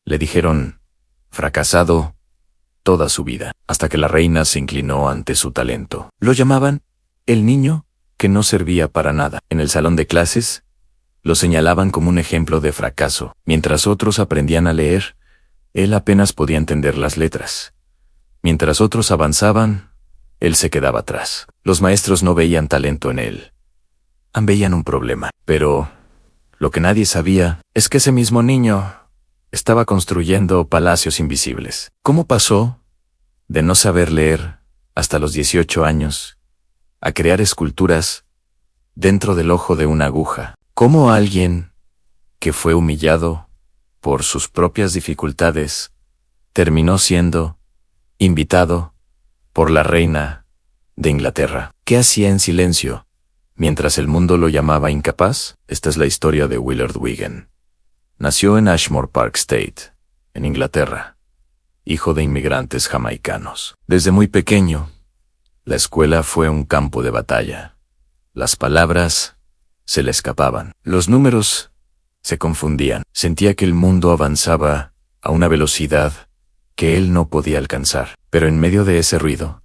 Le dijeron fracasado toda su vida, hasta que la reina se inclinó ante su talento. Lo llamaban el niño que no servía para nada. En el salón de clases, lo señalaban como un ejemplo de fracaso. Mientras otros aprendían a leer, él apenas podía entender las letras. Mientras otros avanzaban, él se quedaba atrás. Los maestros no veían talento en él. Veían un problema. Pero lo que nadie sabía es que ese mismo niño estaba construyendo palacios invisibles. ¿Cómo pasó de no saber leer hasta los 18 años a crear esculturas dentro del ojo de una aguja? ¿Cómo alguien que fue humillado por sus propias dificultades terminó siendo invitado por la reina de Inglaterra? ¿Qué hacía en silencio mientras el mundo lo llamaba incapaz? Esta es la historia de Willard Wigan. Nació en Ashmore Park State, en Inglaterra, hijo de inmigrantes jamaicanos. Desde muy pequeño, la escuela fue un campo de batalla. Las palabras se le escapaban. Los números se confundían. Sentía que el mundo avanzaba a una velocidad que él no podía alcanzar. Pero en medio de ese ruido,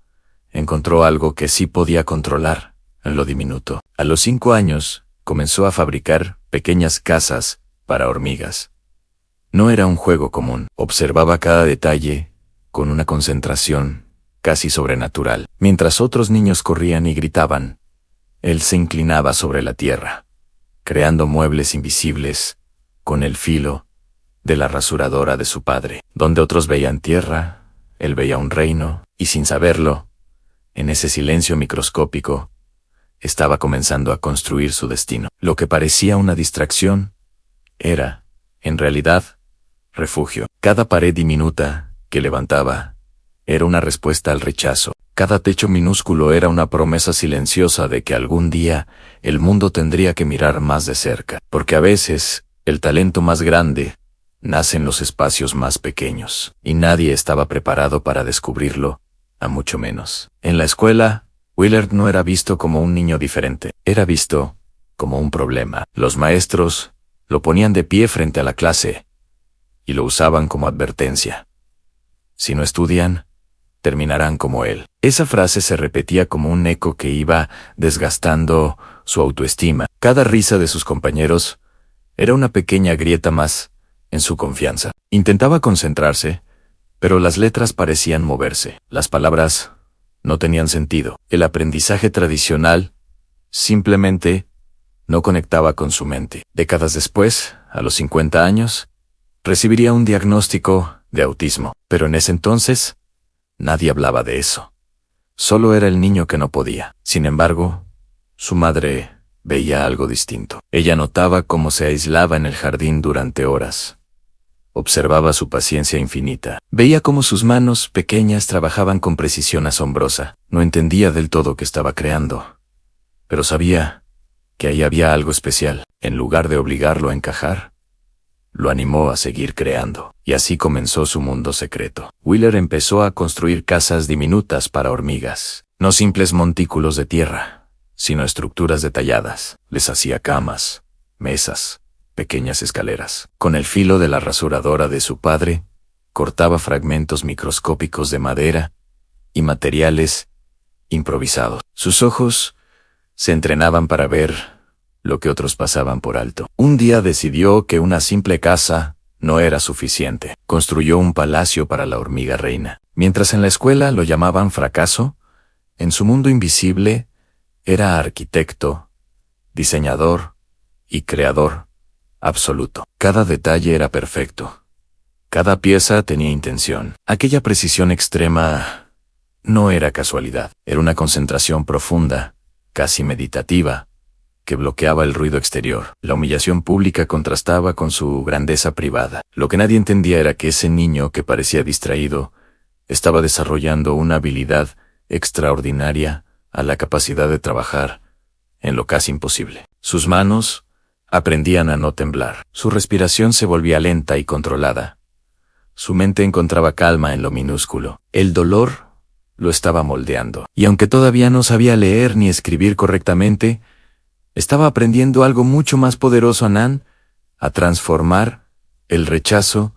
encontró algo que sí podía controlar, en lo diminuto. A los 5 años, comenzó a fabricar pequeñas casas para hormigas. No era un juego común. Observaba cada detalle con una concentración casi sobrenatural. Mientras otros niños corrían y gritaban, él se inclinaba sobre la tierra, creando muebles invisibles con el filo de la rasuradora de su padre. Donde otros veían tierra, él veía un reino, y sin saberlo, en ese silencio microscópico, estaba comenzando a construir su destino. Lo que parecía una distracción era, en realidad, refugio. Cada pared diminuta que levantaba era una respuesta al rechazo. Cada techo minúsculo era una promesa silenciosa de que algún día el mundo tendría que mirar más de cerca. Porque a veces, el talento más grande nace en los espacios más pequeños, y nadie estaba preparado para descubrirlo, a mucho menos. En la escuela, Willard no era visto como un niño diferente, era visto como un problema. Los maestros lo ponían de pie frente a la clase y lo usaban como advertencia. Si no estudian, terminarán como él. Esa frase se repetía como un eco que iba desgastando su autoestima. Cada risa de sus compañeros era una pequeña grieta más en su confianza. Intentaba concentrarse, pero las letras parecían moverse. Las palabras no tenían sentido. El aprendizaje tradicional simplemente no conectaba con su mente. Décadas después, a los 50 años, recibiría un diagnóstico de autismo. Pero en ese entonces, nadie hablaba de eso. Solo era el niño que no podía. Sin embargo, su madre veía algo distinto. Ella notaba cómo se aislaba en el jardín durante horas. Observaba su paciencia infinita. Veía cómo sus manos pequeñas trabajaban con precisión asombrosa. No entendía del todo qué estaba creando, pero sabía que ahí había algo especial. En lugar de obligarlo a encajar, lo animó a seguir creando. Y así comenzó su mundo secreto. Willard empezó a construir casas diminutas para hormigas. No simples montículos de tierra, sino estructuras detalladas. Les hacía camas, mesas, pequeñas escaleras. Con el filo de la rasuradora de su padre, cortaba fragmentos microscópicos de madera y materiales improvisados. Sus ojos se entrenaban para ver lo que otros pasaban por alto. Un día decidió que una simple casa no era suficiente. Construyó un palacio para la hormiga reina. Mientras en la escuela lo llamaban fracaso, en su mundo invisible era arquitecto, diseñador y creador absoluto. Cada detalle era perfecto. Cada pieza tenía intención. Aquella precisión extrema no era casualidad. Era una concentración profunda, casi meditativa, que bloqueaba el ruido exterior. La humillación pública contrastaba con su grandeza privada. Lo que nadie entendía era que ese niño que parecía distraído estaba desarrollando una habilidad extraordinaria a la capacidad de trabajar en lo casi imposible. Sus manos aprendían a no temblar. Su respiración se volvía lenta y controlada. Su mente encontraba calma en lo minúsculo. El dolor lo estaba moldeando. Y aunque todavía no sabía leer ni escribir correctamente, estaba aprendiendo algo mucho más poderoso, a transformar el rechazo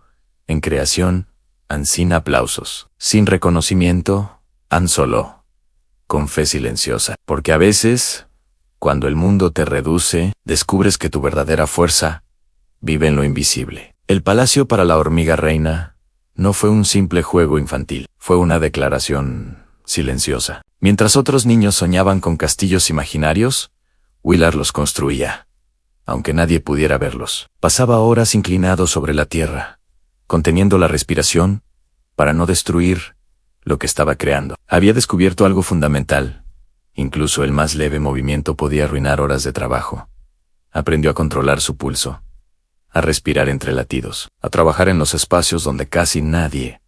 En creación, an sin aplausos, sin reconocimiento, an solo, con fe silenciosa. Porque a veces, cuando el mundo te reduce, descubres que tu verdadera fuerza vive en lo invisible. El palacio para la hormiga reina no fue un simple juego infantil, fue una declaración silenciosa. Mientras otros niños soñaban con castillos imaginarios, Willard los construía, aunque nadie pudiera verlos. Pasaba horas inclinado sobre la tierra, conteniendo la respiración para no destruir lo que estaba creando. Había descubierto algo fundamental. Incluso el más leve movimiento podía arruinar horas de trabajo. Aprendió a controlar su pulso, a respirar entre latidos, a trabajar en los espacios donde casi nadie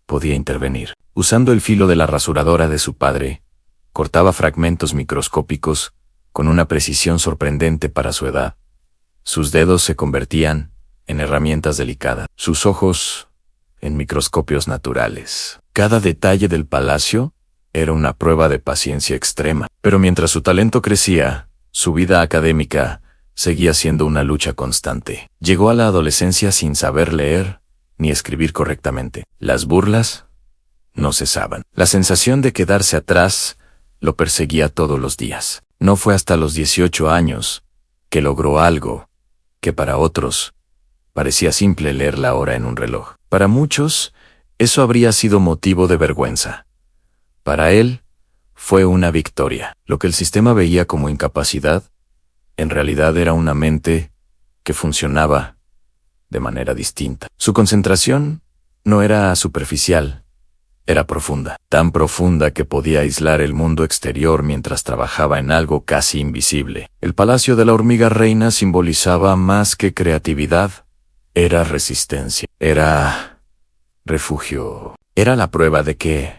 podía intervenir. Usando el filo de la rasuradora de su padre, cortaba fragmentos microscópicos con una precisión sorprendente para su edad. Sus dedos se convertían en herramientas delicadas, sus ojos en microscopios naturales. Cada detalle del palacio era una prueba de paciencia extrema. Pero mientras su talento crecía, su vida académica seguía siendo una lucha constante. Llegó a la adolescencia sin saber leer ni escribir correctamente. Las burlas no cesaban. La sensación de quedarse atrás lo perseguía todos los días. No fue hasta los 18 años que logró algo que para otros parecía simple: leer la hora en un reloj. Para muchos, eso habría sido motivo de vergüenza. Para él, fue una victoria. Lo que el sistema veía como incapacidad, en realidad era una mente que funcionaba de manera distinta. Su concentración no era superficial, era profunda. Tan profunda que podía aislar el mundo exterior mientras trabajaba en algo casi invisible. El palacio de la hormiga reina simbolizaba más que creatividad. Era resistencia. Era refugio. Era la prueba de que,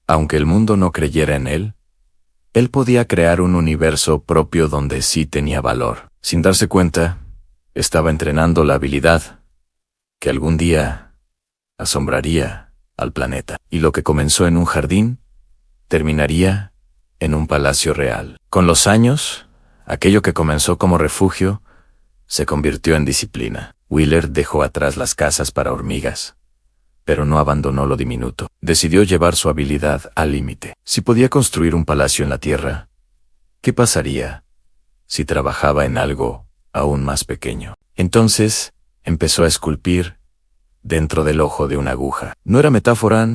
aunque el mundo no creyera en él podía crear un universo propio donde sí tenía valor. Sin darse cuenta, estaba entrenando la habilidad que algún día asombraría al planeta. Y lo que comenzó en un jardín, terminaría en un palacio real. Con los años, aquello que comenzó como refugio se convirtió en disciplina. Willard dejó atrás las casas para hormigas, pero no abandonó lo diminuto. Decidió llevar su habilidad al límite. Si podía construir un palacio en la tierra, ¿qué pasaría si trabajaba en algo aún más pequeño? Entonces, empezó a esculpir dentro del ojo de una aguja. No era metáfora,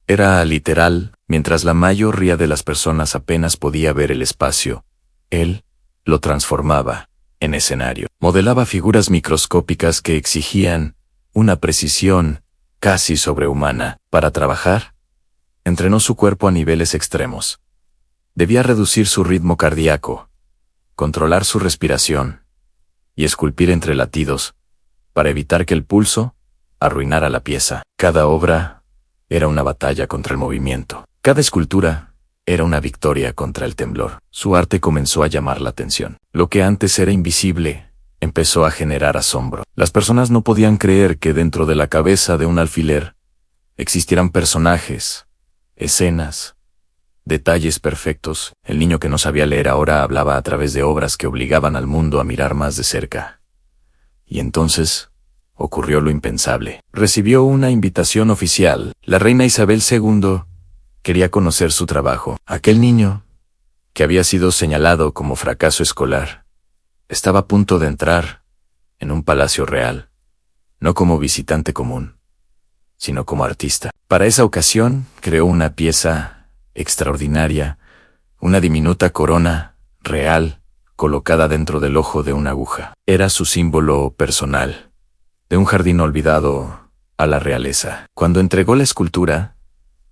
era literal. Mientras la mayoría de las personas apenas podía ver el espacio, él lo transformaba en escenario. Modelaba figuras microscópicas que exigían una precisión casi sobrehumana. Para trabajar, entrenó su cuerpo a niveles extremos. Debía reducir su ritmo cardíaco, controlar su respiración y esculpir entre latidos para evitar que el pulso arruinara la pieza. Cada obra era una batalla contra el movimiento. Cada escultura era una victoria contra el temblor. Su arte comenzó a llamar la atención. Lo que antes era invisible empezó a generar asombro. Las personas no podían creer que dentro de la cabeza de un alfiler existieran personajes, escenas, detalles perfectos. El niño que no sabía leer ahora hablaba a través de obras que obligaban al mundo a mirar más de cerca. Y entonces ocurrió lo impensable. Recibió una invitación oficial. La reina Isabel II quería conocer su trabajo. Aquel niño, que había sido señalado como fracaso escolar, estaba a punto de entrar en un palacio real, no como visitante común, sino como artista. Para esa ocasión, creó una pieza extraordinaria, una diminuta corona real colocada dentro del ojo de una aguja. Era su símbolo personal, de un jardín olvidado a la realeza. Cuando entregó la escultura,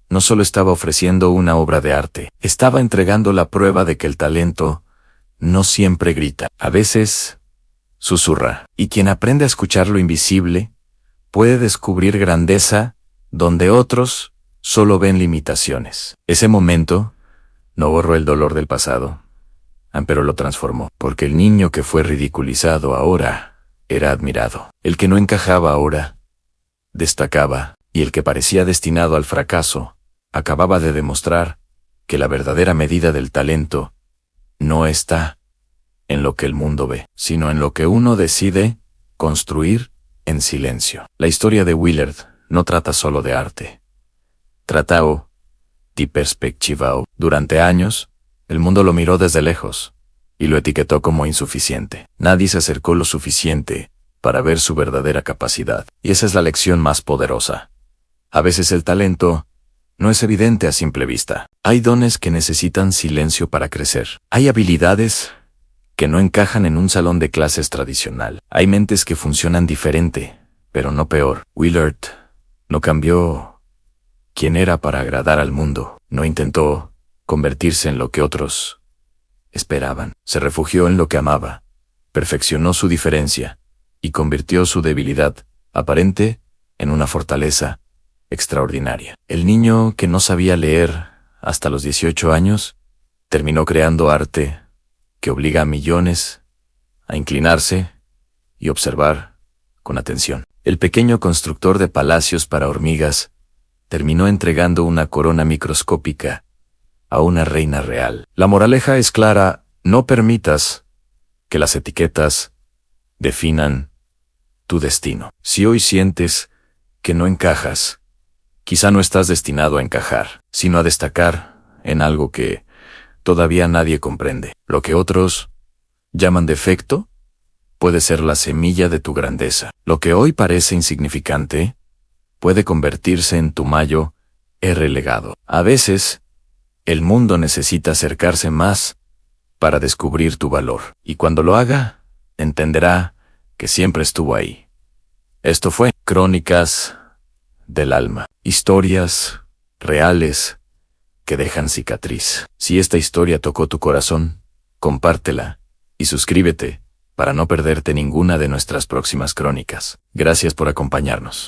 no solo estaba ofreciendo una obra de arte, estaba entregando la prueba de que el talento no siempre grita, a veces susurra. Y quien aprende a escuchar lo invisible puede descubrir grandeza donde otros solo ven limitaciones. Ese momento no borró el dolor del pasado, pero lo transformó, porque el niño que fue ridiculizado ahora era admirado. El que no encajaba ahora destacaba, y el que parecía destinado al fracaso acababa de demostrar que la verdadera medida del talento no está en lo que el mundo ve, sino en lo que uno decide construir en silencio. La historia de Willard no trata solo de arte. Trata de perspectiva. Durante años, el mundo lo miró desde lejos y lo etiquetó como insuficiente. Nadie se acercó lo suficiente para ver su verdadera capacidad. Y esa es la lección más poderosa. A veces el talento no es evidente a simple vista. Hay dones que necesitan silencio para crecer. Hay habilidades que no encajan en un salón de clases tradicional. Hay mentes que funcionan diferente, pero no peor. Willard no cambió quién era para agradar al mundo. No intentó convertirse en lo que otros esperaban. Se refugió en lo que amaba, perfeccionó su diferencia y convirtió su debilidad aparente en una fortaleza extraordinaria. El niño que no sabía leer hasta los 18 años terminó creando arte que obliga a millones a inclinarse y observar con atención. El pequeño constructor de palacios para hormigas terminó entregando una corona microscópica a una reina real. La moraleja es clara: no permitas que las etiquetas definan tu destino. Si hoy sientes que no encajas, quizá no estás destinado a encajar, sino a destacar en algo que todavía nadie comprende. Lo que otros llaman defecto puede ser la semilla de tu grandeza. Lo que hoy parece insignificante puede convertirse en tu mayor legado. A veces, el mundo necesita acercarse más para descubrir tu valor. Y cuando lo haga, entenderá que siempre estuvo ahí. Esto fue Crónicas del Alma. Historias reales que dejan cicatriz. Si esta historia tocó tu corazón, compártela y suscríbete para no perderte ninguna de nuestras próximas crónicas. Gracias por acompañarnos.